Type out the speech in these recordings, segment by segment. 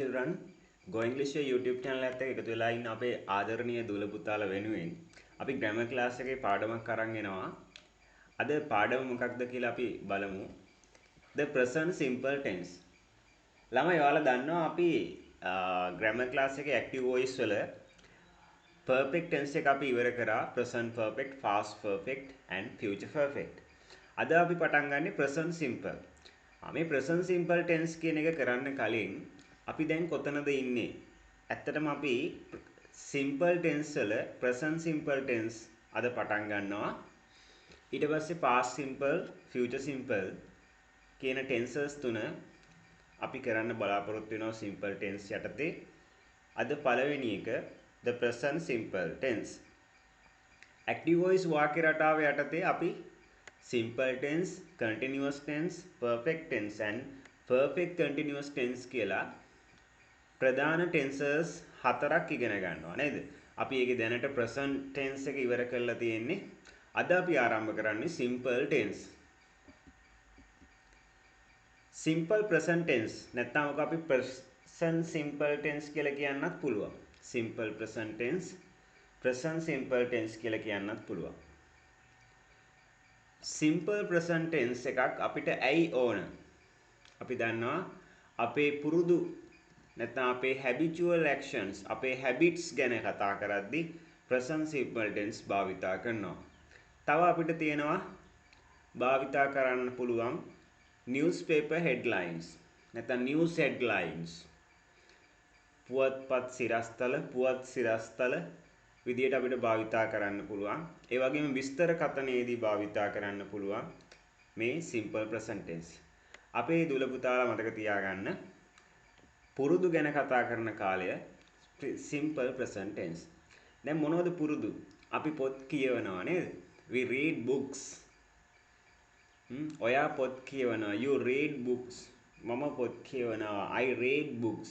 children Go English YouTube channel එකත් එක්ක එකතු වෙලා ඉන්න අපේ ආදරණීය දූල පුතාලා වෙනුවෙන් අපි grammar class එකේ පාඩමක් අරන් එනවා. අද පාඩම මොකක්ද කියලා අපි බලමු. The present simple tense. ළමයි ඔයාලා දන්නවා අපි grammar class එකේ active voice වල perfect tense එක අපි ඉවර කරා. Present perfect, past perfect and future perfect. අද අපි පටන් ගන්නේ present simple. මේ present simple tense කියන එක කරන්න කලින් අපි දැන් කොතනද ඉන්නේ? ඇත්තටම අපි simple tense වල present simple tense අද පටන් ගන්නවා. ඊට පස්සේ past simple, future simple කියන tenses තුන අපි කරන්න බලාපොරොත්තු වෙනවා simple tense යටතේ. අද පළවෙනි එක the present simple tense. active voice වාක්‍ය රටාව යටතේ අපි simple tense, continuous tense, perfect tense and perfect continuous tense කියලා ප්‍රධාන tenses හතරක් ඉගෙන ගන්නවා නේද? අපි ඒකේ දැනට present tense එක ඉවර කරලා තියෙන්නේ. අද අපි ආරම්භ කරන්නේ simple tense. simple present tense නැත්නම් ඔක අපි present simple tense කියලා කියන්නත් පුළුවන්. simple present tense, present simple tense කියලා කියන්නත් පුළුවන්. simple present tense එකක් අපිට ඇයි ඕන? අපි දන්නවා අපේ පුරුදු නැත්නම් අපේ habitual actions, අපේ habits ගැන කතා කරද්දී present simple tense භාවිතා කරනවා. තව අපිට තියෙනවා භාවිතා කරන්න පුළුවන් newspaper headlines නැත්නම් news headlines. පුවත්පත් සිරස්තල විදියට අපිට භාවිතා කරන්න පුළුවන්. ඒ වගේම විස්තර කතනයේදී භාවිතා කරන්න පුළුවන් මේ simple present tense. අපේ දුල පුතාලා මතක තියාගන්න පුරුදු ගැන කතා කරන කාලය simple present tense. දැන් මොනවද පුරුදු? අපි පොත් කියවනවා නේද? We read books. ඔයා පොත් කියවනවා. You read books. මම පොත් කියවනවා. I read books.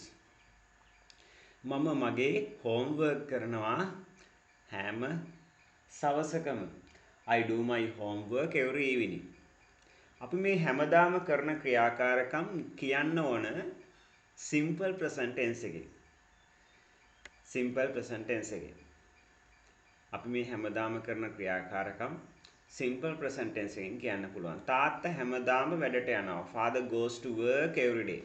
මම මගේ homework කරනවා හැම සවසකම. I do my homework every evening. අපි මේ හැමදාම කරන ක්‍රියාකාරකම් කියන්න ඕන simple present tense එකේ. simple present tense එකේ. අපි මේ හැමදාම කරන ක්‍රියාකාරකම් simple present tense එකෙන් කියන්න පුළුවන්. තාත්තා හැමදාම වැඩට යනවා. Father goes to work every day.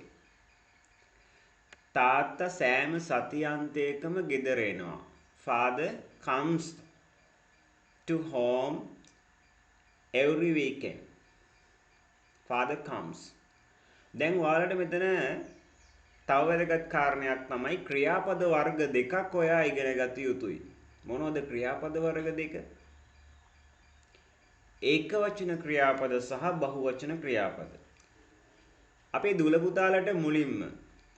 තාත්තා සෑම සතියාන්තයකම ගෙදර එනවා. Father comes to home every weekend. Father comes. දැන් ඔයාලට මෙතන තව වැදගත් කාරණයක් තමයි ක්‍රියාපද වර්ග දෙකක් ඔයා ඉගෙන ගත යුතුයි. මොනවද ක්‍රියාපද වර්ග දෙක? ඒකවචන ක්‍රියාපද සහ බහුවචන ක්‍රියාපද. අපේ දුල පුතාලට මුලින්ම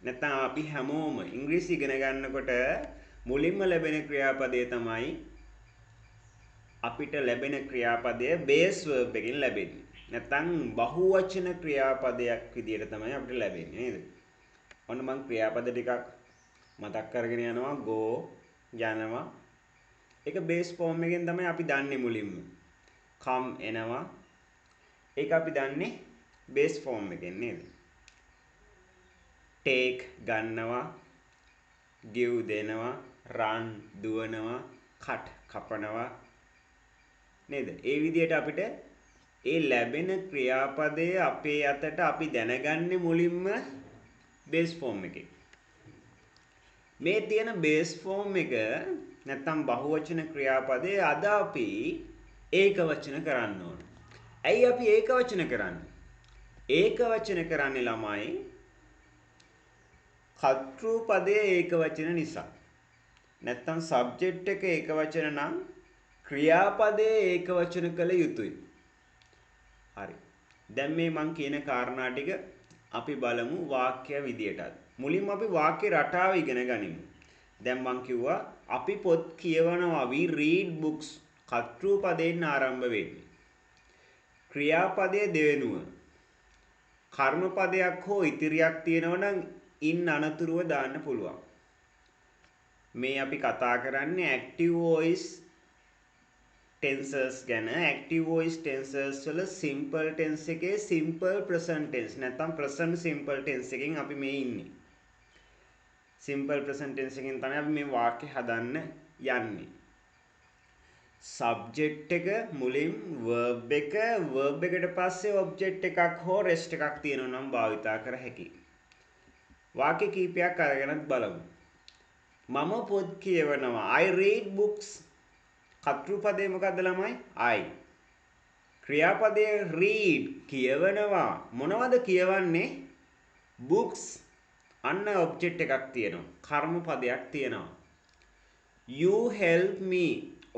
නැත්නම් අපි හැමෝම ඉංග්‍රීසි ඉගෙන ගන්නකොට මුලින්ම ලැබෙන ක්‍රියාපදය තමයි අපිට ලැබෙන ක්‍රියාපදය බේස් verb එකෙන් ලැබෙන්නේ. නැත්නම් බහුවචන ක්‍රියාපදයක් විදියට තමයි අපිට ලැබෙන්නේ නේද? ඔන්න මම ක්‍රියාපද ටිකක් මතක් කරගෙන යනවා. go යනවා. ඒක බේස් ෆෝම් එකෙන් තමයි අපි දන්නේ මුලින්ම. come එනවා. ඒක අපි දන්නේ බේස් ෆෝම් එකෙන් නේද? take ගන්නවා. give දෙනවා. run දුවනවා. cut කපනවා. නේද? ඒ විදිහට අපිට ඒ ලැබෙන ක්‍රියාපදයේ අපේ අතට අපි දැනගන්නේ මුලින්ම බේස් ෆෝම් එකේ. මේ තියෙන බේස් ෆෝම් එක නැත්තම් බහුවචන ක්‍රියාපදයේ අද අපි ඒකවචන කරන්න ඕන. ඇයි අපි ඒකවචන කරන්නේ? ඒකවචන කරන්නේ ළමයි කර්තෘ පදයේ ඒකවචන නිසා. නැත්තම් සබ්ජෙක්ට් එක ඒකවචන නම් ක්‍රියාපදයේ ඒකවචන කළ යුතුයි. හරි. දැන් මේ මං කියන කාරණා ටික අපි බලමු වාක්‍ය විදියටත්. මුලින්ම අපි වාක්‍ය රටාව ඉගෙන ගනිමු. දැන් මං කිව්වා අපි පොත් කියවනවා. We read books. කර්තෘ පදයෙන් ආරම්භ වෙන්නේ. ක්‍රියාපදයේ දෙවෙනුව. කර්ම පදයක් හෝ ඉතිරියක් තියෙනවා නම් ඉන් අනතුරුව දාන්න පුළුවන්. මේ අපි කතා කරන්නේ active voice tenses ගැන. active voice tenses වල simple tense එකේ simple present tense නැත්නම් present simple tense එකෙන් අපි මේ ඉන්නේ. simple present tense එකෙන් තමයි අපි මේ වාක්‍ය හදන්න යන්නේ. subject එක මුලින් verb එකට පස්සේ object එකක් හෝ rest එකක් තියෙනවා නම් භාවිතා කර හැකියි. වාක්‍ය කීපයක් අරගෙනත් බලමු. මම පොත් කියවනවා. I read books. කර්තෘපදේ මොකද්ද ළමයි? I. ක්‍රියාපදයේ read කියවනවා. මොනවද කියවන්නේ? books. අන්න object එකක් තියෙනවා. කර්මපදයක් තියෙනවා. You help me.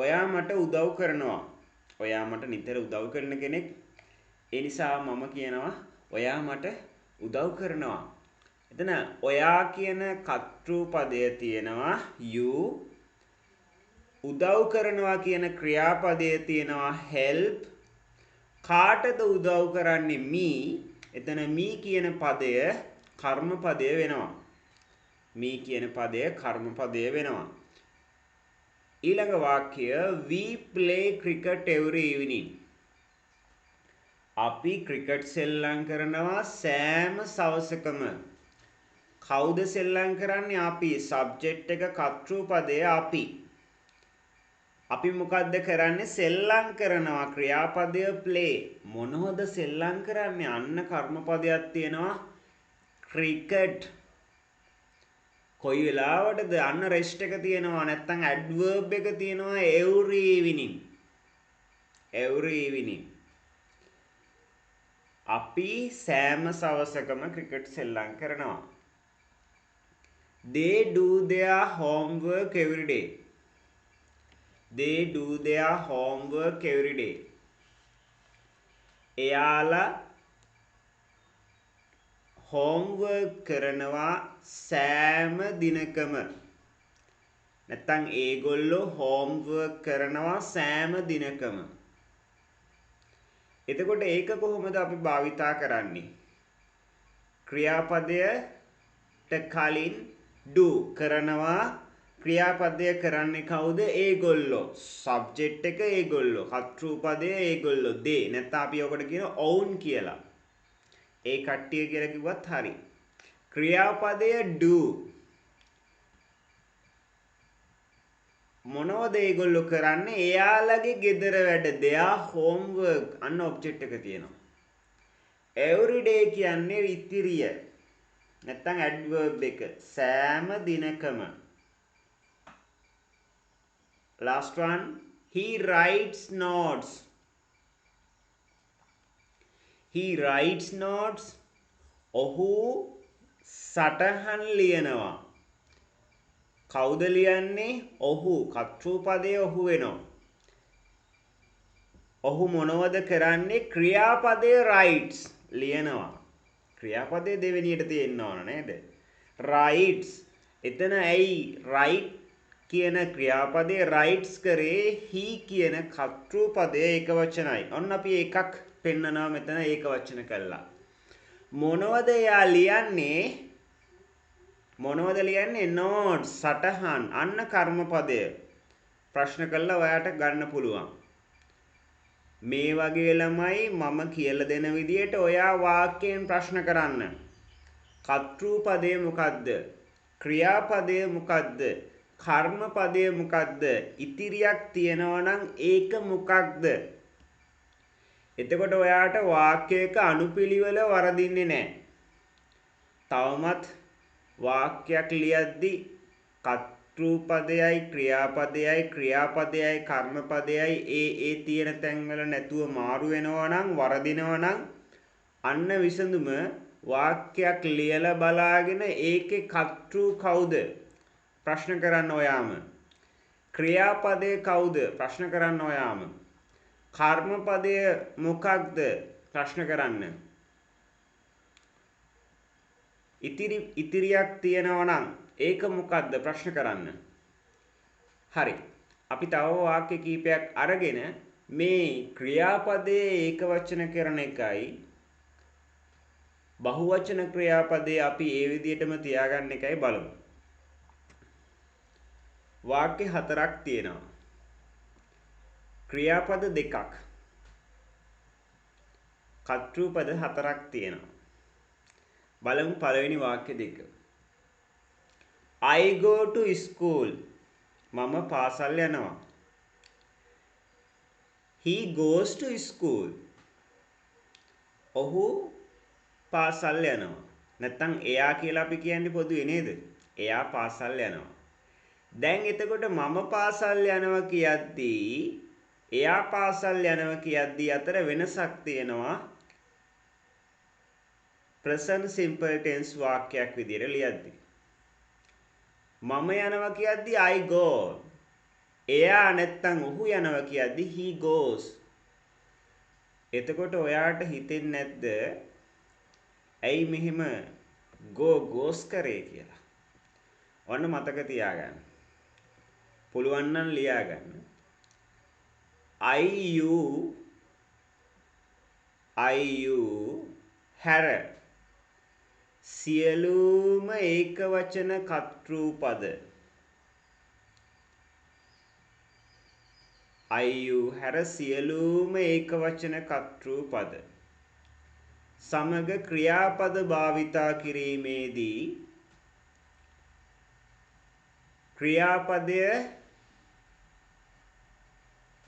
ඔයා මට උදව් කරනවා. ඔයා මට නිතර උදව් කරන කෙනෙක්. ඒ නිසා මම කියනවා ඔයා මට උදව් කරනවා. එතන ඔයා කියන කර්තෘපදය තියෙනවා you. උදව් කරනවා කියන ක්‍රියාපදයේ තියෙනවා help. කාටද උදව් කරන්නේ me. එතන me කියන පදය කර්මපදය වෙනවා. me කියන පදය කර්මපදය වෙනවා. ඊළඟ වාක්‍ය we play cricket every evening. අපි ක්‍රිකට් සෙල්ලම් කරනවා සෑම සවසකම. කවුද සෙල්ලම් කරන්නේ? අපි. සබ්ජෙක්ට් එක කර්තෘපදය අපි. අපි මොකද්ද කරන්නේ? සෙල්ලම් කරනවා. ක්‍රියාපදය play. මොනවද සෙල්ලම් කරන්නේ? අන්න කර්මපදයක් තියෙනවා cricket. කොයි වෙලාවටද? අන්න rest එක තියෙනවා. නැත්නම් adverb එක තියෙනවා every evening. every evening. අපි සෑම සවසකම ක්‍රිකට් සෙල්ලම් කරනවා. They do their homework every day. They do their homework every day. එයාලා homework කරනවා සෑම දිනකම. නැත්තම් ඒගොල්ලෝ homework කරනවා සෑම දිනකම. එතකොට ඒක කොහොමද අපි භාවිතා කරන්නේ? ක්‍රියාපදයට කලින් do කරනවා. ක්‍රියාපදය කරන්නේ කවුද? ඒගොල්ලෝ. සබ්ජෙක්ට් එක ඒගොල්ලෝ. කර්තෘපදය ඒගොල්ලෝ. they. නැත්නම් අපි ඔකට කියනවා own කියලා. ඒ කට්ටිය කියලා කිව්වත් හරි. ක්‍රියාපදය do. මොනවද ඒගොල්ලෝ කරන්නේ? එයාලගේ ගෙදර වැඩ. their homework. අන්න ඔබ්ජෙක්ට් එක තියෙනවා. every day කියන්නේ ඉතිරිය. නැත්නම් adverb එක. සෑම දිනකම. last one, he writes notes. He writes notes. ඔහු සටහන් ලියනවා. කවුද ලියන්නේ? ඔහු. කර්තෘපදය ඔහු වෙනවා. ඔහු මොනවද කරන්නේ? ක්‍රියාපදය writes ලියනවා. ක්‍රියාපදය දෙවෙනියට තියෙන්න ඕන නේද? writes. එතන ඇයි write කියන ක්‍රියාපදේ writes කරේ he කියන කර්තෘපදය ඒකවචනයි. ඔන්න අපි එකක් පෙන්නනවා මෙතන ඒකවචන කළා. මොනවද එයා ලියන්නේ? මොනවද ලියන්නේ? notes සටහන්. අන්න කර්මපදය. ප්‍රශ්න කළා ඔයාට ගන්න පුළුවන්. මේ වගේ ළමයි මම කියලා දෙන විදියට ඔයා වාක්‍යයෙන් ප්‍රශ්න කරන්න. කර්තෘපදය මොකද්ද? ක්‍රියාපදය මොකද්ද? කර්මපදය මොකද්ද? ඉතිරියක් තියෙනවා නම් ඒක මොකක්ද? එතකොට ඔයාට වාක්‍යයක අනුපිළිවෙල වරදින්නේ නැහැ. තවමත් වාක්‍යයක් ලියද්දි කර්තෘපදයයි ක්‍රියාපදයයි කර්මපදයයි ඒ තියෙන තැන්වල නැතුව මාරු වෙනවා නම් වරදිනවා නම් අන්න විසඳුම වාක්‍යයක් ලියලා බලාගෙන ඒකේ කර්තෘ කවුද? ප්‍රශ්න කරන්න ඔයාම. ක්‍රියාපදේ කවුද? ප්‍රශ්න කරන්න ඔයාම. කර්මපදය මොකක්ද? ප්‍රශ්න කරන්න. ඉතිරියක් තියෙනවා නම් ඒක මොකක්ද? ප්‍රශ්න කරන්න. හරි. අපි තව වාක්‍ය කීපයක් අරගෙන මේ ක්‍රියාපදයේ ඒකවචන කරන එකයි බහුවචන ක්‍රියාපදේ අපි ඒ විදිහටම තියාගන්න එකයි බලමු. වාක්‍ය හතරක් තියෙනවා. ක්‍රියාපද දෙකක්. කර්තෘපද හතරක් තියෙනවා. බලමු පළවෙනි වාක්‍ය දෙක. I go to school. මම පාසල් යනවා. He goes to school. ඔහු පාසල් යනවා. නැත්තම් එයා කියලා අපි කියන්නේ පොදුවේ නේද? එයා පාසල් යනවා. දැන් එතකොට මම පාසල් යනවා කියද්දී එයා පාසල් යනවා කියද්දී අතර වෙනසක් තියෙනවා. present simple tense වාක්‍යයක් විදිහට ලියද්දී. මම යනවා කියද්දී I go. එයා නැත්තම් ඔහු යනවා කියද්දී he goes. එතකොට ඔයාට හිතෙන්නේ නැද්ද ඇයි මෙහෙම goes කරේ කියලා? ඔන්න මතක තියාගන්න. පුළුවන් නම් ලියා ගන්න. I you හැර සියලුම ඒක වචන කර්තෘ පද I you හැර සියලුම ඒක වචන කර්තෘ පද සමග ක්‍රියාපද භාවිතා කිරීමේදී ක්‍රියාපදය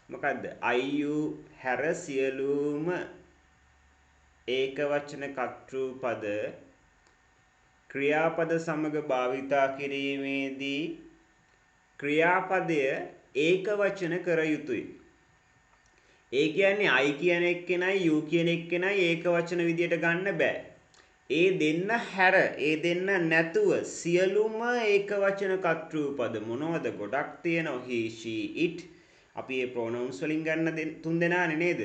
මොකද්ද? I you හැර සියලුම ඒක වචන කර්තෘ පද ක්‍රියාපද සමග භාවිතා කිරීමේදී ක්‍රියාපදය ඒක වචන කර යුතුයි. ඒ කියන්නේ I කියන එක්කෙනයි you කියන එක්කෙනයි ඒක වචන විදියට ගන්න බෑ. ඒ දෙන්න හැර ඒ දෙන්න නැතුව සියලුම ඒක වචන කර්තෘ පද මොනවද? ගොඩක් තියෙනවා. he she it අපි මේ pronouns වලින් ගන්න තුන් දෙනානේ නේද?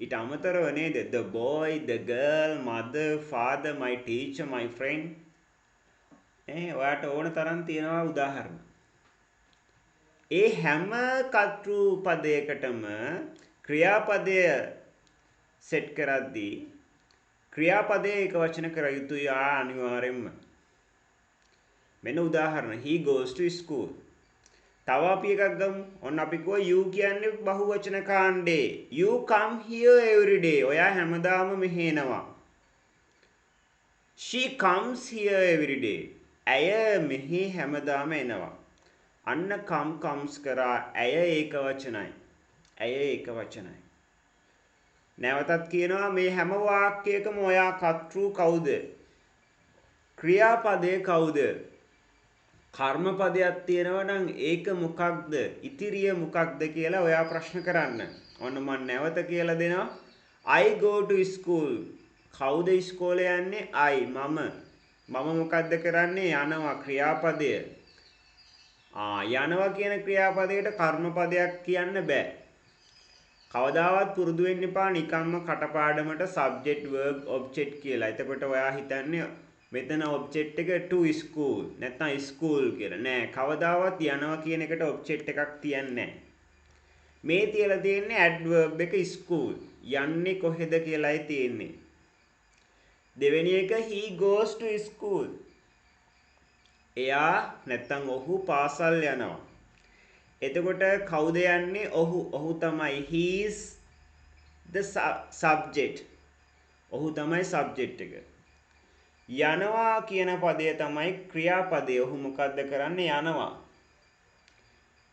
ඊට අමතරව නේද? the boy, the girl, mother, father, my teacher, my friend. ඔයාට ඕන තරම් තියෙනවා උදාහරණ. ඒ හැම කර්තෘ පදයකටම ක්‍රියාපදය සෙට් කරද්දී ක්‍රියාපදයේ ඒක වචන කර යුතුයි අනිවාර්යෙන්ම. මෙන්න උදාහරණ he goes to school. තව අපි එකක් ගමු. ඔන්න අපි කිව්වා you කියන්නේ බහුවචන කාණ්ඩේ. you come here every day. ඔයා හැමදාම මෙහෙ එනවා. she comes here every day. ඇය මෙහි හැමදාම එනවා. අන්න comes කරා ඇය ඒක වචනයි. ඇය ඒක වචනයි. නැවතත් කියනවා මේ හැම වාක්‍යයකම ඔයා කර්තෘ කවුද? ක්‍රියාපදේ කවුද? කර්මපදයක් තියෙනවා නම් ඒක මොකක්ද? ඉතිරිය මොකක්ද කියලා ඔයා ප්‍රශ්න කරන්න. ඔන්න මම නැවත කියලා දෙනවා. I go to school. කවුද ඉස්කෝලේ යන්නේ? I මම. මම මොකද්ද කරන්නේ? යනවා ක්‍රියාපදය. යනවා කියන ක්‍රියාපදයට කර්මපදයක් කියන්න බෑ. කවදාවත් පුරුදු වෙන්න එපා නිකම්ම කටපාඩමට subject verb object කියලා. එතකොට ඔයා හිතන්නේ මෙතන object එක to school නැත්නම් school කියලා. නෑ කවදාවත් යනවා කියන එකට object එකක් තියන්නේ නෑ. මේ තියලා තියෙන්නේ adverb එක school. යන්නේ කොහෙද කියලායි තියෙන්නේ. දෙවෙනි එක he goes to school. එයා නැත්නම් ඔහු පාසල් යනවා. එතකොට කවුද යන්නේ? ඔහු තමයි. he is the subject. ඔහු තමයි subject එක. යනවා කියන පදය තමයි ක්‍රියාපදය. ඔහු මොකද්ද කරන්නේ? යනවා.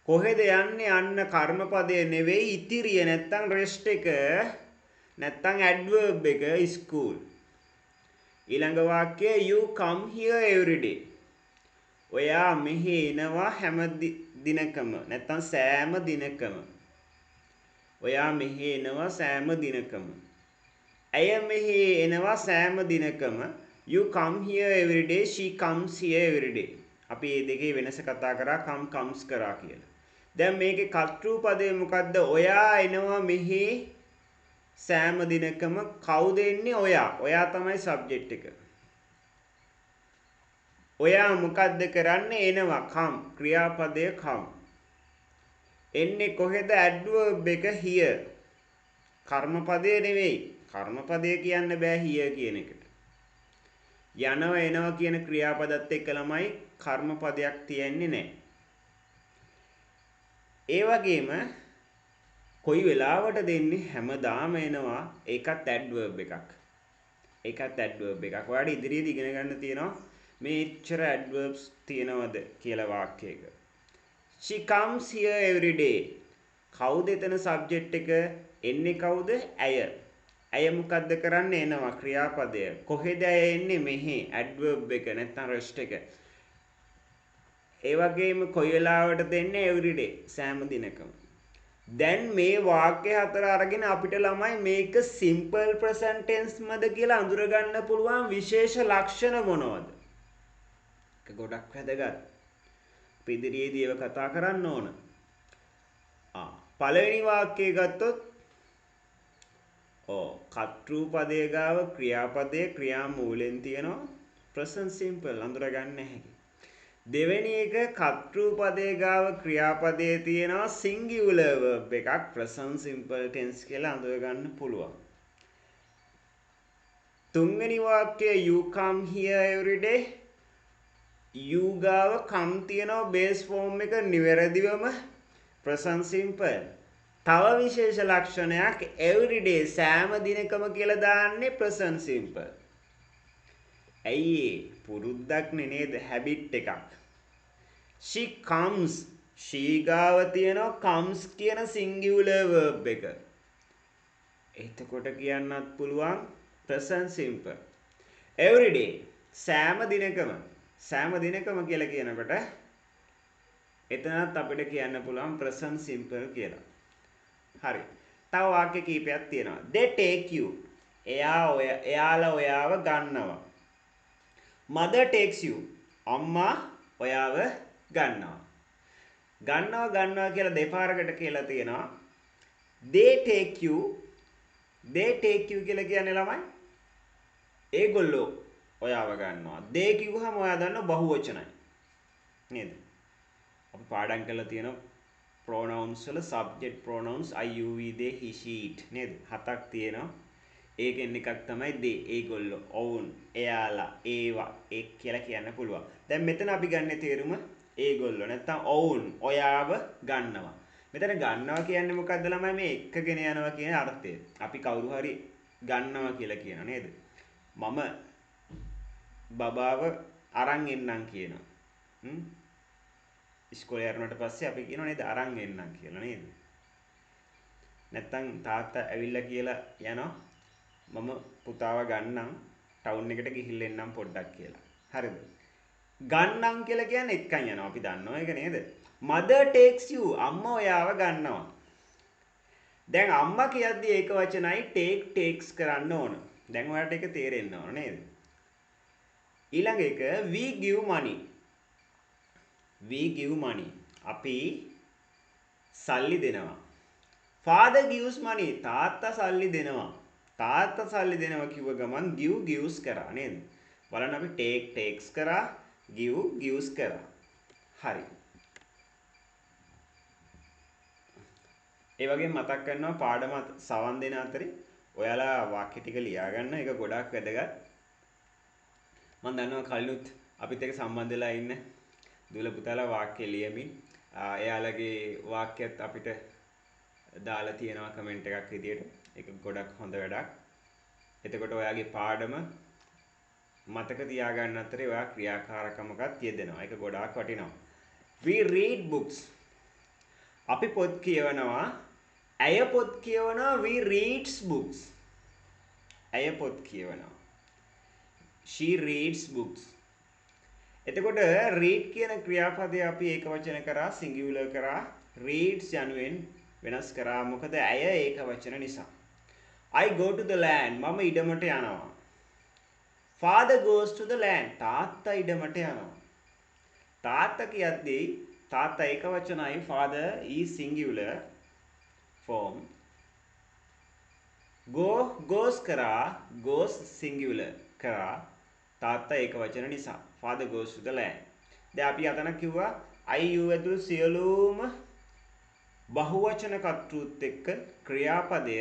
කොහෙද යන්නේ? අන්න කර්මපදය නෙවෙයි ඉතිරිය නැත්නම් rest එක නැත්නම් adverb එක school. ඊළඟ වාක්‍යය you come here every day. ඔයා මෙහි එනවා හැම දිනකම නැත්නම් සෑම දිනකම. ඔයා මෙහි එනවා සෑම දිනකම. ඇය මෙහි එනවා සෑම දිනකම. You come here every day. She comes here every day. අපි මේ දෙකේ වෙනස කතා කරා comes කරා කියලා. දැන් මේකේ කර්තෘ පදේ මොකද්ද? ඔයා එනවා මෙහි සෑම දිනකම. කවුද එන්නේ? ඔයා. ඔයා තමයි subject එක. ඔයා මොකද්ද කරන්නේ? එනවා come. ක්‍රියාපදය come. එන්නේ කොහෙද? adverb එක here. කර්මපදය නෙවෙයි. කර්මපදය කියන්න බෑ here කියන එකට. යනවා එනවා කියන ක්‍රියාපදත් එක්ක ළමයි කර්මපදයක් තියෙන්නේ නැහැ. ඒ වගේම කොයි වෙලාවට දෙන්නේ? හැමදාම එනවා. ඒකත් adverb එකක්. ඔයාලට ඉදිරියේදී ඉගෙන ගන්න තියෙනවා මේ එච්චර adverbs තියෙනවද කියලා වාක්‍යයක. She comes here every day. කවුද එතන subject එක? එන්නේ කවුද? ඇය. ඇය මොකද්ද කරන්නේ? එනවා ක්‍රියාපදය. කොහෙද ඇය එන්නේ? මෙහි. adverb එක නැත්නම් rest එක. ඒ වගේම කොයි වෙලාවටද එන්නේ? every day. සෑම දිනකම. දැන් මේ වාක්‍ය හතර අරගෙන අපිට ළමයි මේක simple present tense මද කියලා අඳුරගන්න පුළුවන් විශේෂ ලක්ෂණ මොනවද? ඒක ගොඩක් වැදගත්. අපි ඉදිරියේදී ඒව කතා කරන්න ඕන. පළවෙනි වාක්‍යය ගත්තොත් කර්තෘ පදයේ ගාව ක්‍රියාපදයේ ක්‍රියා මූලෙන් තියෙනවා present simple අඳුරගන්න හැකි. දෙවෙනි එක කර්තෘ පදයේ ගාව ක්‍රියාපදයේ තියෙනවා singular verb එකක් present simple tense කියලා අඳුරගන්න පුළුවන්. තුන්වෙනි වාක්‍යය you come here every day. you ගාව come තියෙනවා base form එක නිවැරදිවම present simple. තව විශේෂ ලක්ෂණයක් everyday සෑම දිනකම කියලා දාන්නේ present simple. ඇයි පුරුද්දක් නේද habit එකක්. she comes she ගාව තියෙනවා comes කියන singular verb එක. එතකොට කියන්නත් පුළුවන් present simple. everyday සෑම දිනකම කියලා කියනකොට එතනත් අපිට කියන්න පුළුවන් present simple කියලා. හරි. තව වාක්‍ය කීපයක් තියෙනවා. They take you. එයාලා ඔයාව ගන්නවා. Mother takes you. අම්මා ඔයාව ගන්නවා. ගන්නවා කියලා දෙපාරකට කියලා තියෙනවා. They take you කියලා කියන්නේ ළමයි. ඒගොල්ලෝ ඔයාව ගන්නවා. they කිව්වහම ඔයා දන්නවා බහුවචනයි. නේද? අපි පාඩම් කරලා තියෙනවා pronouns වල subject pronouns I you we they he she it නේද? හතක් තියෙනවා. ඒකෙන් එකක් තමයි they. ඒගොල්ලෝ, ඔවුන්, එයාලා, ඒවා ඒ කියලා කියන්න පුළුවන්. දැන් මෙතන අපි ගන්න තේරුම ඒගොල්ලෝ නැත්තම් ඔවුන් ඔයාව ගන්නවා. මෙතන ගන්නවා කියන්නේ මොකද්ද ළමයි? මේ එක්කගෙන යනවා කියන අර්ථය. අපි කවුරු හරි ගන්නවා කියලා කියනවා නේද? මම බබාව අරන් එන්නම් කියනවා. ඉස්කෝලේ යනකොට පස්සේ අපි කියනවා නේද අරන් එන්නම් කියලා නේද? නැත්තම් තාත්තා ඇවිල්ලා කියලා යනවා මම පුතාව ගන්නම් ටවුන් එකට ගිහිල්ලා එන්නම් පොඩ්ඩක් කියලා. හරිද? ගන්නම් කියලා කියන්නේ එක්කන් යනවා. අපි දන්නවා ඒක නේද? mother takes you අම්මා ඔයාව ගන්නවා. දැන් අම්මා කියද්දී ඒක වචනයි takes කරන්න ඕන. දැන් ඔයාලට ඒක තේරෙන්න ඕන නේද? ඊළඟ එක we give money. අපි සල්ලි දෙනවා. father gives money. තාත්තා සල්ලි දෙනවා. තාත්තා සල්ලි දෙනවා කිව්ව ගමන් gives කරා නේද? බලන්න අපි takes කරා gives කරා. හරි. ඒ වගේම මතක් කරනවා පාඩම සවන් දෙන අතරේ ඔයාලා වාක්‍ය ටික ලියා ගන්න. ඒක ගොඩක් වැදගත්. මම දන්නවා කලිනුත් අපිත් එක්ක සම්බන්ධ වෙලා ඉන්න දුවල පුතාලා වාක්‍ය ලියමින් එයාලගේ වාක්‍යත් අපිට දාලා තියෙනවා කමෙන්ට් එකක් විදියට. ඒක ගොඩක් හොඳ වැඩක්. එතකොට ඔයාගේ පාඩම මතක තියාගන්න අතරේ ඔයා ක්‍රියාකාරකමකත් යෙදෙනවා. ඒක ගොඩාක් වටිනවා. We read books. අපි පොත් කියවනවා. ඇය පොත් කියවනවා. We reads books. ඇය පොත් කියවනවා. She reads books. එතකොට read කියන ක්‍රියාපදය අපි ඒක වචන කරා singular කරා reads යනුවෙන් වෙනස් කරා. මොකද ඇය ඒක වචන නිසා. I go to the land. මම ඉඩමට යනවා. Father goes to the land. තාත්තා ඉඩමට යනවා. තාත්තා කියද්දී තාත්තා ඒක වචනයි. Father is singular form. goes කරා goes singular කරා තාත්තා ඒක වචන නිසා. Father goes to the land. දැන් අපි අතන කිව්වා I you ඇතුළු සියලුම බහුවචන කර්තෘත් එක්ක ක්‍රියාපදය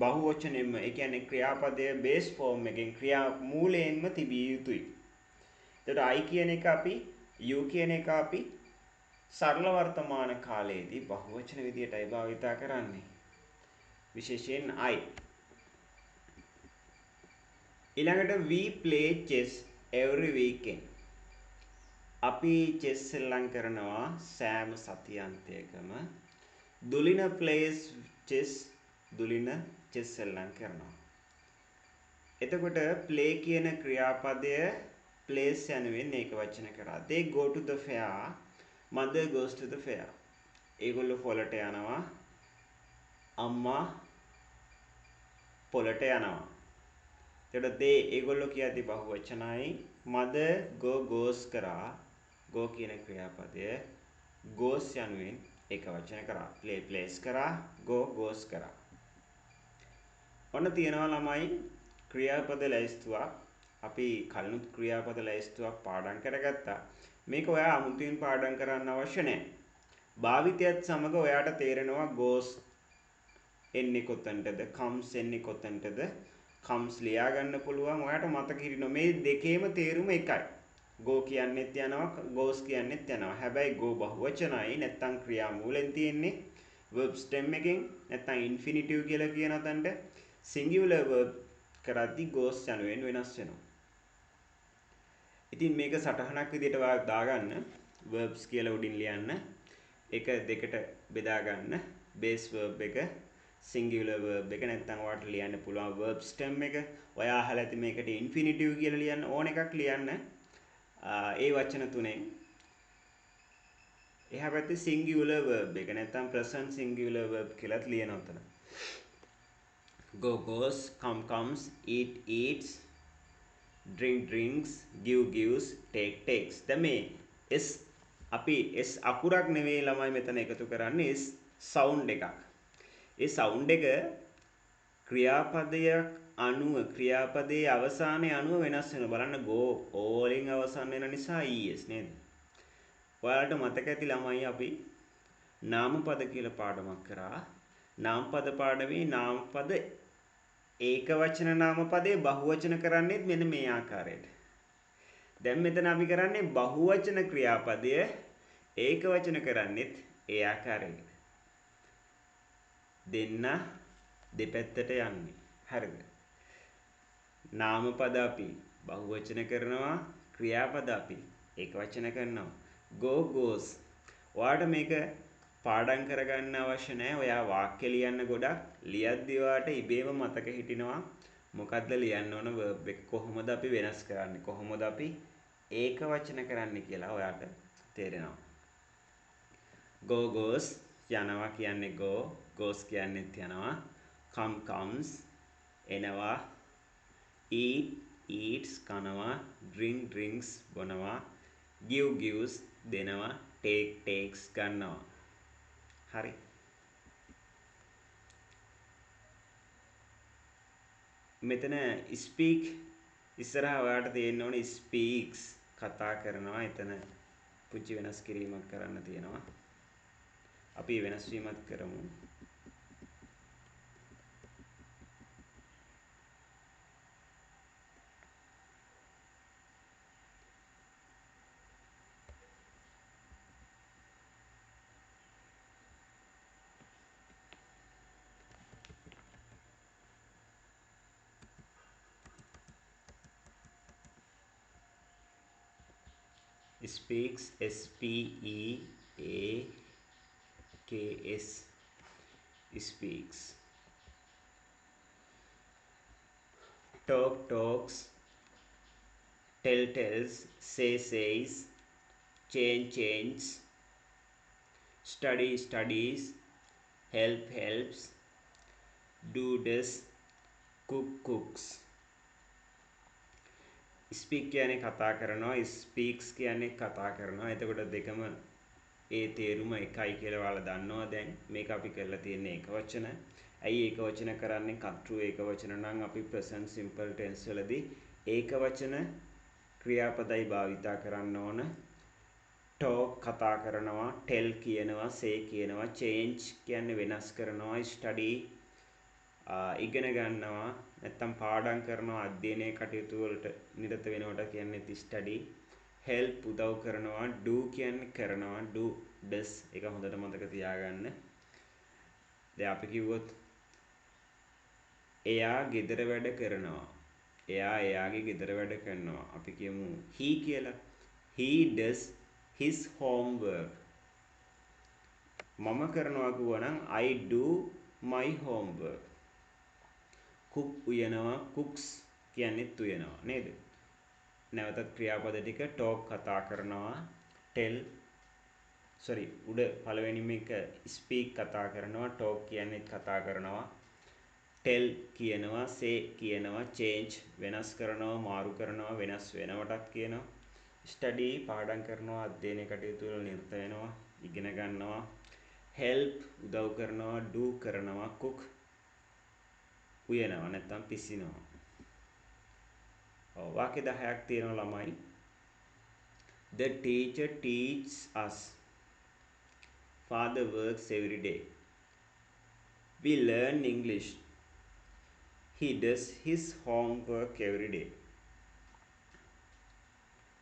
බහුවචනෙන්ම ඒ කියන්නේ ක්‍රියාපදය බේස් ෆෝම් එකෙන් ක්‍රියා මූලයෙන්ම තිබිය යුතුයි. එතකොට I කියන එක අපි you කියන එක අපි සරල වර්තමාන කාලයේදී බහුවචන විදියටයි භාවිතා කරන්නේ. විශේෂයෙන් I. ඊළඟට we play chess every weekend. අපි chess සෙල්ලම් කරනවා සෑම සතියන්තයකම. දුලින plays chess. දුලින chess සෙල්ලම් කරනවා. එතකොට play කියන ක්‍රියාපදය plays යනුවෙන් ඒක වචන කරා. They go to the fair. Mother goes to the fair. ඒගොල්ලෝ පොලට යනවා. අම්මා පොලට යනවා. එතකොට they ඒගොල්ලෝ කියද්දි බහුවචනයි. mother goes කරා. go කියන ක්‍රියාපදය goes යනුවෙන් ඒක වචන කරා. play plays කරා. goes කරා. ඔන්න තියනවා ළමයි ක්‍රියාපද ලැයිස්තුවක්. අපි කලිනුත් ක්‍රියාපද ලැයිස්තුවක් පාඩම් කරගත්තා. මේක ඔයා අමුතුවෙන් පාඩම් කරන්න අවශ්‍ය නැහැ. භාවිතයත් සමග ඔයාට තේරෙනවා goes එන්නේ කොතනටද, comes එන්නේ කොතනටද, comes ලියා ගන්න පුළුවන්. ඔයාට මතක හිටිනවා මේ දෙකේම තේරුම එකයි. go කියන්නෙත් යනවා, goes කියන්නෙත් යනවා. හැබැයි go බහුවචනයි නැත්නම් ක්‍රියාමූලෙන් තියෙන්නේ verb stem එකෙන් නැත්නම් infinitive කියලා කියන තැනට singular verb කරද්දි goes යනුවෙන් වෙනස් වෙනවා. ඉතින් මේක සටහනක් විදිහට ඔයා දාගන්න verbs කියලා උඩින් ලියන්න. ඒක දෙකට බෙදා ගන්න. base verb එක singular verb එක නැත්නම් ඔයාලට ලියන්න පුළුවන් verb stem එක. ඔයා අහලා ඇති මේකට infinitive කියලා ලියන්න ඕන එකක් ලියන්න. ඒ වචන තුනෙන් එහා පැත්තේ singular verb එක නැත්නම් present singular verb කියලාත් ලියන උතන. go goes, come comes, eat eats, drink drinks, give gives, take takes. දැන් මේ s අපි s අකුරක් නෙවෙයි ළමයි මෙතන එකතු කරන්නේ s sound එකක්. ඒ sound එක ක්‍රියාපදයක් අනුව ක්‍රියාපදයේ අවසානයේ අනුව වෙනස් වෙනවා. බලන්න go o වලින් අවසන් වෙන නිසා es නේද? ඔයාලට මතක ඇති ළමයි අපි නාමපද කියලා පාඩමක් කරා. නාමපද පාඩමේ නාමපද ඒක වචන නාමපදේ බහුවචන කරන්නේත් මෙන්න මේ ආකාරයට. දැන් මෙතන අපි කරන්නේ බහුවචන ක්‍රියාපදය ඒක වචන කරන්නේත් ඒ ආකාරයට. දෙන්න දෙපැත්තට යන්නේ. හරිද? නාමපද අපි බහුවචන කරනවා, ක්‍රියාපද අපි ඒක වචන කරනවා. go goes. ඔයාලට මේක පාඩම් කරගන්න අවශ්‍ය නැහැ. ඔයා වාක්‍ය ලියන්න ගොඩක් ලියද්දි ඔයාට ඉබේම මතක හිටිනවා මොකද්ද ලියන්න ඕන verb එක කොහොමද අපි වෙනස් කරන්නේ, කොහොමද අපි ඒක වචන කරන්නේ කියලා ඔයාට තේරෙනවා. go goes යනවා කියන්නේ go, goes කියන්නේත් යනවා. come comes එනවා. eat eats කනවා. drink drinks බොනවා. give gives දෙනවා. take takes ගන්නවා. හරි. මෙතන speak ඉස්සරහා ඔයාලට තියෙන්න ඕනේ speaks කතා කරනවා. එතන පුංචි වෙනස් කිරීමක් කරන්න තියෙනවා. අපි වෙනස් වීමක් කරමු. speaks speaks speaks. talk talks, tell tells, say says, change changes, study studies, help helps, do does, cook cooks. speak කියන්නේ කතා කරනවා, speaks කියන්නේ කතා කරනවා. එතකොට දෙකම ඒ තේරුම එකයි කියලා ඔයාලා දන්නවා දැන්. මේක අපි කරලා තියෙන්නේ ඒක වචන. ඇයි ඒක වචන කරන්නේ? කර්තෘ ඒක වචන නම් අපි present simple tense වලදී ඒක වචන ක්‍රියාපදයි භාවිතා කරන්න ඕන. talk කතා කරනවා, tell කියනවා, say කියනවා, change කියන්නේ වෙනස් කරනවා, study ඉගෙන ගන්නවා, නැත්තම් පාඩම් කරනවා, අධ්‍යයනයේ කටයුතු වලට නිරත වෙනවට කියන්නේ study. help උදව් කරනවා, do කියන්නේ කරනවා, do does ඒක හොඳට මතක තියාගන්න. දැන් අපි කිව්වොත් එයා ගෙදර වැඩ කරනවා. එයා එයාගේ ගෙදර වැඩ කරනවා. අපි කියමු he කියලා. he does his homework. මම කරනවා කිව්වනම් I do my homework. cook උයනවා cooks කියන්නේත් උයනවා නේද? නැවතත් ක්‍රියාපද ටික talk කතා කරනවා, tell උඩ පළවෙනිම එක speak කතා කරනවා, talk කියන්නේත් කතා කරනවා, tell කියනවා, say කියනවා, change වෙනස් කරනවා, මාරු කරනවා, වෙනස් වෙනවටත් කියනවා, study පාඩම් කරනවා, අධ්‍යයන කටයුතු වල නිරත වෙනවා, ඉගෙන ගන්නවා, help උදව් කරනවා, do කරනවා, cook උයනවා නැත්නම් පිසිනවා. වාක්‍ය 10ක් තියෙනවා ළමයි. The teacher teaches us. Father works every day. We learn English. He does his homework every day.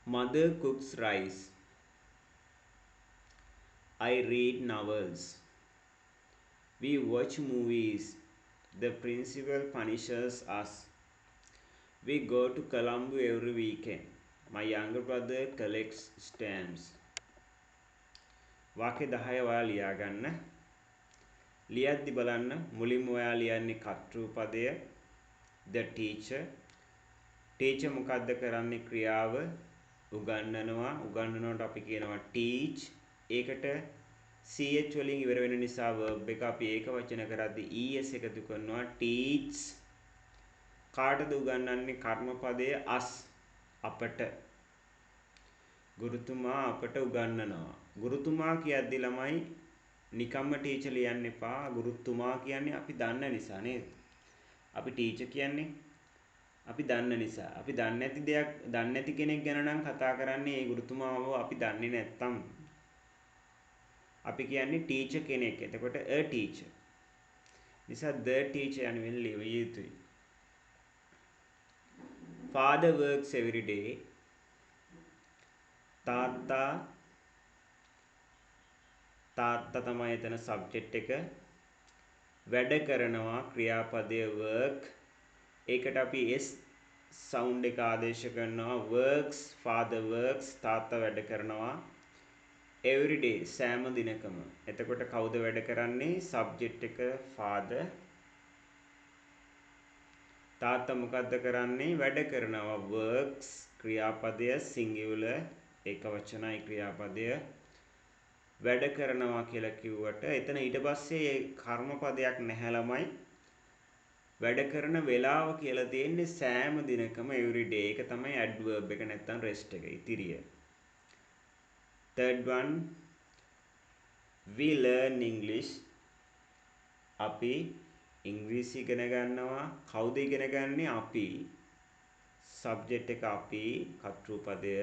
Mother cooks rice. I read novels. We watch movies. The principal punishes us. We go to Colombo every weekend. My younger brother collects stamps. වාක්‍ය 10 ඔයාලා ලියා ගන්න. ලියද්දි බලන්න මුලින්ම ඔයා ලියන්නේ කර්තෘ පදය the teacher. teacher මොකද්ද කරන්නේ ක්‍රියාව උගන්වනවා. උගන්වනකොට අපි කියනවා teach. ඒකට ch වලින් ඉවර වෙන නිසා verb එක අපි ඒක වචන කරද්දී es එකතු කරනවා teach. කාටද උගන්වන්නේ කර්මපදයේ us අපට. ගුරුතුමා අපට උගන්වනවා. ගුරුතුමා කියද්දි ළමයි නිකම්ම ටීචර් ලියන්න එපා. ගුරුතුමා කියන්නේ අපි දන්න නිසා නේද? අපි ටීචර් කියන්නේ අපි දන්න නිසා. අපි දන්නේ නැති දෙයක් දන්නේ නැති කෙනෙක් ගැන නම් කතා කරන්නේ ඒ ගුරුතුමාව අපි දන්නේ නැත්තම්. අපි කියන්නේ ටීචර් කෙනෙක්. එතකොට a teacher. නිසා the teacher යනුවෙන් ලියවිය යුතුයි. Father works every day. තාත්තා තමයි එතන subject එක. වැඩ කරනවා ක්‍රියාපදය work. ඒකට අපි s sound එක ආදේශ කරනවා. works father works තාත්තා වැඩ කරනවා. every day සෑම දිනකම. එතකොට කවුද වැඩ කරන්නේ? subject එක father. තාත්තා මොකද්ද කරන්නේ? වැඩ කරනවා works ක්‍රියාපදය singular ඒක වචනයි ක්‍රියාපදය. වැඩ කරනවා කියලා කිව්වට එතන ඊට පස්සේ කර්මපදයක් නැහැ ළමයි. වැඩ කරන වේලාව කියලා තියෙන්නේ සෑම දිනකම every day. ඒක තමයි adverb එක නැත්නම් rest එක ඉතිරිය. third one we learn English. අපි ඉංග්‍රීසි ඉගෙන ගන්නවා. කවුද ඉගෙන ගන්නේ? අපි. subject එක අපි කර්තෘපදය.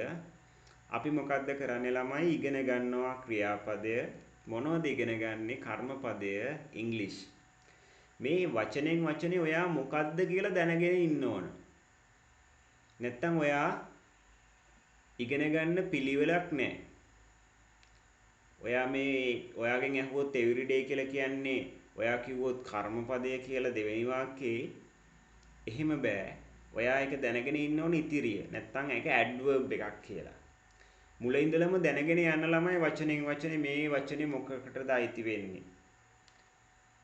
අපි මොකද්ද කරන්නේ ළමයි? ඉගෙන ගන්නවා ක්‍රියාපදය. මොනවද ඉගෙන ගන්නේ? කර්මපදය English. මේ වචනෙන් වචනේ ඔයා මොකද්ද කියලා දැනගෙන ඉන්න ඕන. නැත්තම් ඔයා ඉගෙන ගන්න පිළිවෙලක් නැහැ. ඔයා මේ ඔයාගෙන් අහුවොත් everyday කියලා කියන්නේ ඔයා කිව්වොත් කර්මපදය කියලා දෙවෙනි වාක්‍යයේ එහෙම බෑ. ඔයා ඒක දැනගෙන ඉන්න ඕනේ ඉතිරිය. නැත්තම් ඒක adverb එකක් කියලා. මුල ඉඳලම දැනගෙන යන ළමයි වචනෙන් වචනේ මේ වචනේ මොකකටද අයිති වෙන්නේ.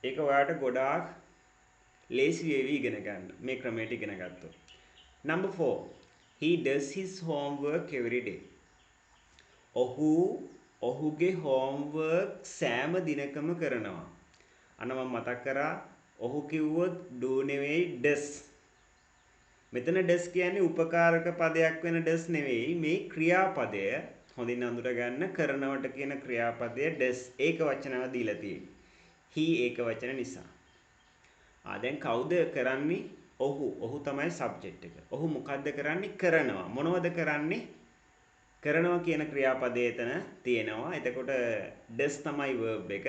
ඒක ඔයාට ගොඩාක් ලේසි වේවි ඉගෙන ගන්න. මේ ක්‍රමයට ඉගෙන ගත්තොත්. Number 4. He does his homework every day. ඔහුගේ homework සෑම දිනකම කරනවා. අන්න මම මතක් කරා ඔහු කිව්වොත් do නෙවෙයි does. මෙතන does කියන්නේ උපකාරක පදයක් වෙන does නෙවෙයි. මේ ක්‍රියාපදය හොඳින් අඳුර ගන්න කරනවට කියන ක්‍රියාපදය does ඒක වචනව දීලා තියෙන්නේ. he ඒක වචන නිසා. දැන් කවුද කරන්නේ? ඔහු තමයි subject එක. ඔහු මොකද්ද කරන්නේ? කරනවා. මොනවද කරන්නේ? කරනවා කියන ක්‍රියාපදය එතන තියෙනවා. එතකොට does තමයි verb එක.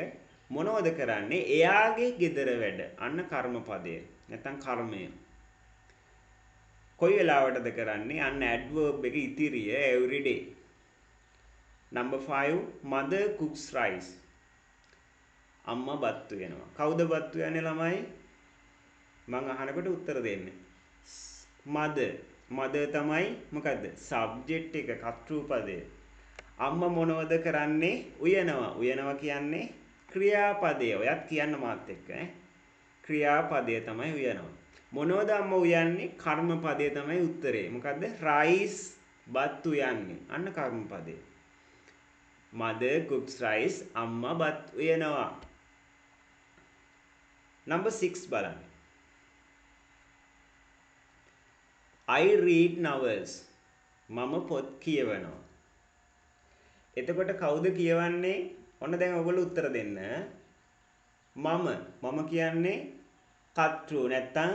මොනවද කරන්නේ? එයාගේ gedara වැඩ. අන්න කර්මපදය. නැත්නම් කර්මය. කොයි වෙලාවටද කරන්නේ? අන්න adverb එක ඉතිරිය every day. Number 5. Mother cooks rice. අම්මා බත් වෙනවා. කවුද බත් වෙන්නේ ළමයි? මං අහනකොට උත්තර දෙන්න. mother mother තමයි මොකද්ද? subject එක කර්තෘ පදය. අම්මා මොනවද කරන්නේ? උයනවා. උයනවා කියන්නේ ක්‍රියාපදය. ඔයත් කියන්න මාත් එක්ක ඈ. ක්‍රියාපදය තමයි උයනවා. මොනවද අම්මා උයන්නේ? කර්මපදය තමයි උත්තරේ. මොකද්ද? rice බත් උයන්නේ. අන්න කර්මපදය. mother cooks rice. අම්මා බත් උයනවා. number 6 බලන්න. I read novels. මම පොත් කියවනවා. එතකොට කවුද කියවන්නේ? ඔන්න දැන් ඔයගොල්ලෝ උත්තර දෙන්න. මම කියන්නේ කර්තෘ නැත්තම්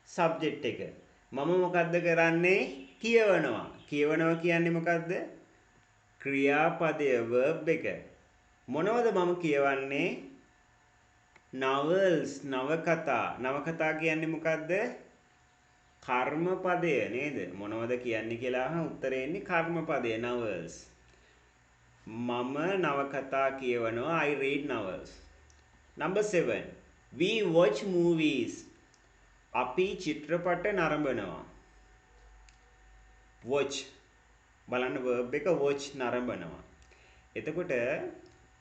සබ්ජෙක්ට් එක. මම මොකද්ද කරන්නේ? කියවනවා. කියවනවා කියන්නේ මොකද්ද? ක්‍රියාපදය verb එක. මොනවද මම කියවන්නේ? novels නවකතා. නවකතා කියන්නේ මොකද්ද? කර්මපදය නේද? මොනවද කියන්නේ කියලා අහන උත්තරේ එන්නේ කර්මපදය novels. මම නවකතා කියවනවා. I read novels. number 7 we watch movies. අපි චිත්‍රපට නරඹනවා. watch බලන්න verb එක watch නරඹනවා. එතකොට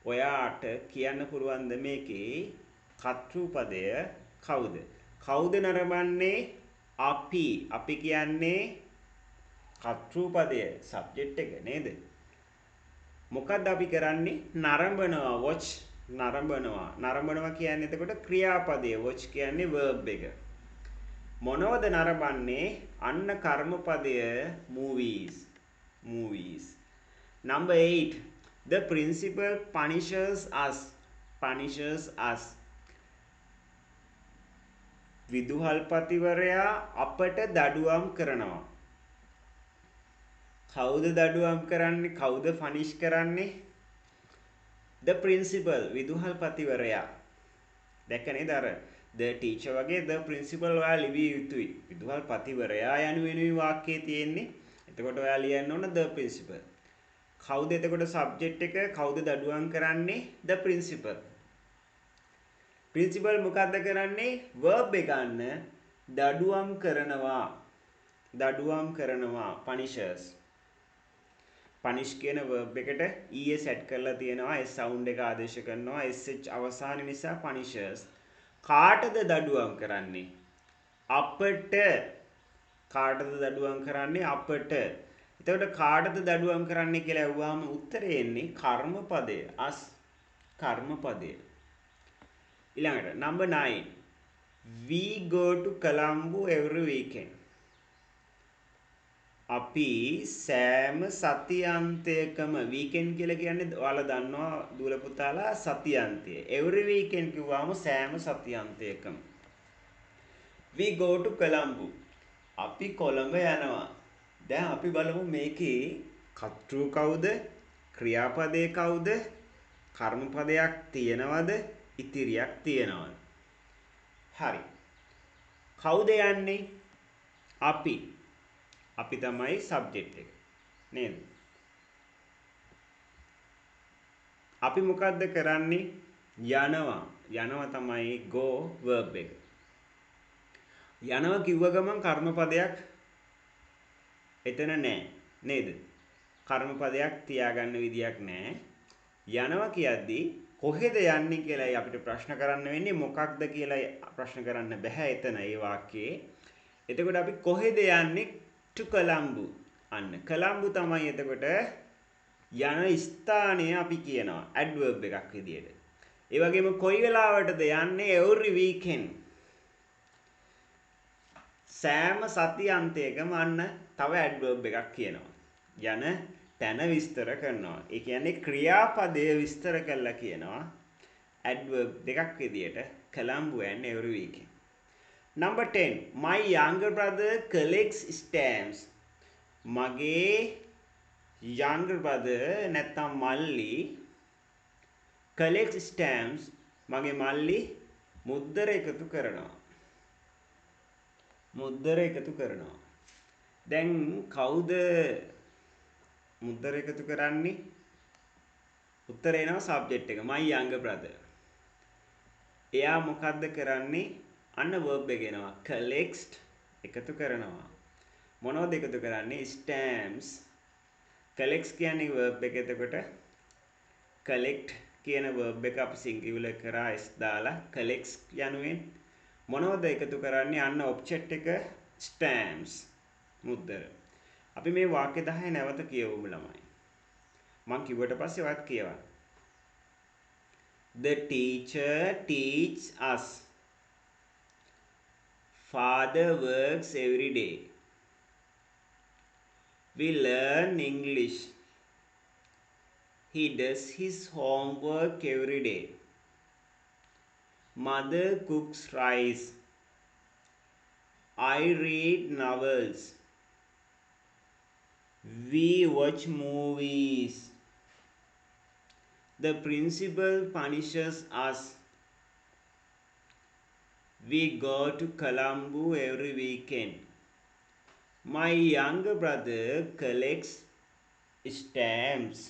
ඔයාට කියන්න පුළුවන්ද මේකේ කර්තෘපදය කවුද? කවුද නරඹන්නේ? අපි කියන්නේ කර්තෘපදය subject එක නේද? මොකක්ද අපි කරන්නේ? නරඹනවා. watch නරඹනවා. නරඹනවා කියන්නේ එතකොට ක්‍රියාපදය. watch කියන්නේ verb එක. මොනවද නරඹන්නේ? අන්න කර්මපදය movies. number 8 the principal punishes us. විදුහල්පතිවරයා අපට දඩුවම් කරනවා. කවුද දඩුවම් කරන්නේ? කවුද පනිෂ් කරන්නේ? the principal විදුහල්පතිවරයා. දැක්ක නේද අර the teacher වගේ the principal ඔයා ලිවිය යුතුයි. විදුහල්පතිවරයා යනුවෙනුයි වාක්‍යයේ තියෙන්නේ. එතකොට ඔයා ලියන්න ඕන the principal. කවුද එතකොට subject එක? කවුද දඩුවම් කරන්නේ? the principal. principal මොකද්ද කරන්නේ? verb එක ගන්න දඩුවම් කරනවා. punishes. punish කියන verb එකට es add කරලා තියෙනවා. s sound එක ආදේශ කරනවා. sh අවසාන නිසා punishes. කාටද දඩුවම් කරන්නේ? අපට. කාටද දඩුවම් කරන්නේ? අපට. එතකොට කාටද දඩුවම් කරන්නේ කියලා අහුවාම උත්තරේ එන්නේ කර්මපදය. us කර්මපදය. ඊළඟට number 9 we go to Colombo every weekend. අපි සෑම සතියන්තයකම weekend කියලා කියන්නේ ඔයාලා දන්නවා දූල පුතාලා සතියන්තය. every weekend කිව්වම සෑම සතියන්තයකම. we go to Colombo. අපි කොළඹ යනවා. දැන් අපි බලමු මේකේ කර්තෘ කවුද? ක්‍රියාපදේ කවුද? කර්මපදයක් තියෙනවද? ඉතිරියක් තියෙනවද? හරි. කවුද යන්නේ? අපි තමයි subject එක. නේද? අපි මොකද්ද කරන්නේ? යනවා තමයි go verb එක. යනවා කිව්ව ගමන් කර්මපදයක් එතන නැහැ. නේද? කර්මපදයක් තියාගන්න විදියක් නැහැ. යනවා කියද්දී කොහෙද යන්නේ කියලායි අපිට ප්‍රශ්න කරන්න වෙන්නේ. මොකක්ද කියලා ප්‍රශ්න කරන්න බෑ එතන ඒ වාක්‍යයේ. එතකොට අපි කොහෙද යන්නේ? to Colombo. අන්න Colombo තමයි එතකොට යන ස්ථානය අපි කියනවා adverb එකක් විදියට. ඒ වගේම කොයි වෙලාවටද යන්නේ? every weekend. සෑම සතියන්තයකම අන්න තව adverb එකක් කියනවා. යන තැන විස්තර කරනවා. ඒ කියන්නේ ක්‍රියාපදය විස්තර කරලා කියනවා adverb දෙකක් විදියට Colombo and every weekend. number 10 my younger brother collects stamps. මගේ younger brother නැත්නම් මල්ලි collects stamps. මගේ මල්ලි මුද්දර එකතු කරනවා. දැන් කවුද මුද්දර එකතු කරන්නේ? උත්තරේ එනවා subject එක my younger brother. එයා මොකද්ද කරන්නේ? අන්න verb එක එනවා collects එකතු කරනවා. මොනවද එකතු කරන්නේ? stamps. collects කියන්නේ verb එක. එතකොට collect කියන verb එක අපි singular කරා s දාලා collects යනුවෙන් මොනවද එකතු කරන්නේ? අන්න object එක stamps. මුද්දර. අපි මේ වාක්‍ය 10 නැවත කියවමු ළමයි. මම කිව්වට පස්සේ ඔයත් කියවන්න. The teacher teaches us. Father works every day. We learn English. He does his homework every day. Mother cooks rice. I read novels. We watch movies. The principal punishes us. We go to Colombo every weekend. My younger brother collects stamps.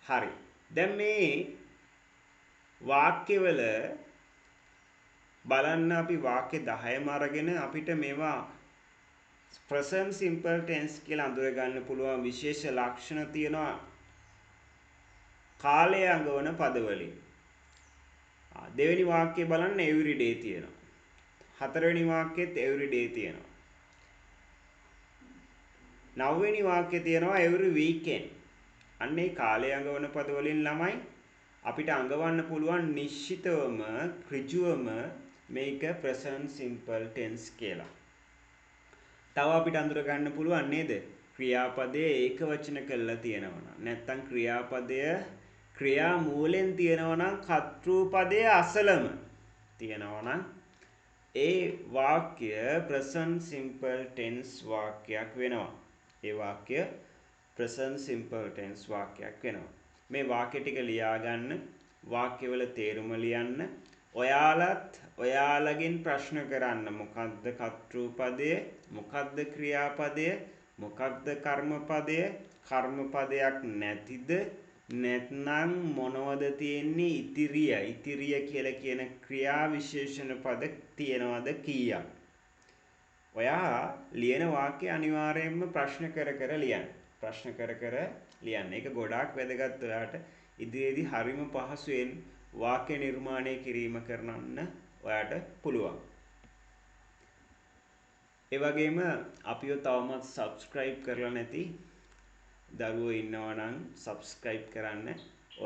හරි. දැන් මේ වාක්‍යවල බලන්න අපි වාක්‍ය 10ම අරගෙන අපිට මේවා present simple tense කියලා අඳුර ගන්න පුළුවන් විශේෂ ලක්ෂණ තියෙනවා කාලය අඟවන පදවලින්. දෙවෙනි වාක්‍යය බලන්න every day තියෙනවා. හතරවෙනි වාක්‍යෙත් every day තියෙනවා. නවවෙනි වාක්‍යය තියෙනවා every weekend. අන්නේ කාලය අඟවන පද වලින් ළමයි අපිට අඟවන්න පුළුවන් නිශ්චිතවම ඍජුවම මේක present simple tense කියලා. තව අපිට අඳුර ගන්න පුළුවන් නේද? ක්‍රියාපදයේ ඒකවචන කරලා තියෙනවා නම් නැත්නම් ක්‍රියාපදය ක්‍රියා මූලෙන් තියෙනවා නම් කර්තෘ පදයේ අසලම තියෙනවා නම් ඒ වාක්‍ය present simple tense වාක්‍යයක් වෙනවා. ඒ වාක්‍ය present simple tense වාක්‍යයක් වෙනවා. මේ වාක්‍ය ටික ලියා ගන්න, වාක්‍යවල තේරුම ලියන්න. ඔයාලත් ඔයාලගෙන් ප්‍රශ්න කරන්න. මොකක්ද කර්තෘ පදය? මොකක්ද ක්‍රියාපදය? මොකක්ද කර්මපදය? කර්මපදයක් නැතිද? නැත්නම් මොනවද තියෙන්නේ? ඉතිරිය. ඉතිරිය කියලා කියන ක්‍රියා විශේෂණ පද තියෙනවද කීයක්? ඔයා ලියන වාක්‍ය අනිවාර්යයෙන්ම ප්‍රශ්න කර කර ලියන්න. ප්‍රශ්න කර කර ලියන්න. ඒක ගොඩාක් වැදගත්. ඔයාට ඉදිරියේදී හරිම පහසුවෙන් වාක්‍ය නිර්මාණය කිරීම කරන්න ඔයාට පුළුවන්. ඒ වගේම අපිව තවමත් subscribe කරලා නැති දරුවෝ ඉන්නවා නම් subscribe කරන්න.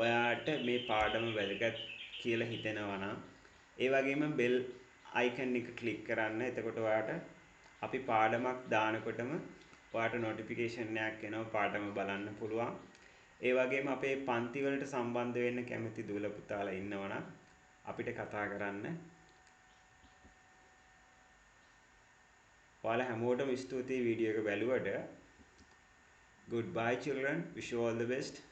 ඔයාට මේ පාඩම වැදගත් කියලා හිතෙනවා නම් ඒ වගේම bell icon එක click කරන්න. එතකොට ඔයාට අපි පාඩමක් දානකොටම ඔයාට notification එකක් එනවා පාඩම බලන්න පුළුවන්. ඒ වගේම අපේ පන්ති වලට සම්බන්ධ වෙන්න කැමති දූල පුතාලා ඉන්නවා නම් අපිට කතා කරන්න. ඔයාලා හැමෝටම ස්තුතියි වීඩියෝ එක බැලුවට. Goodbye children. Wish you all the best.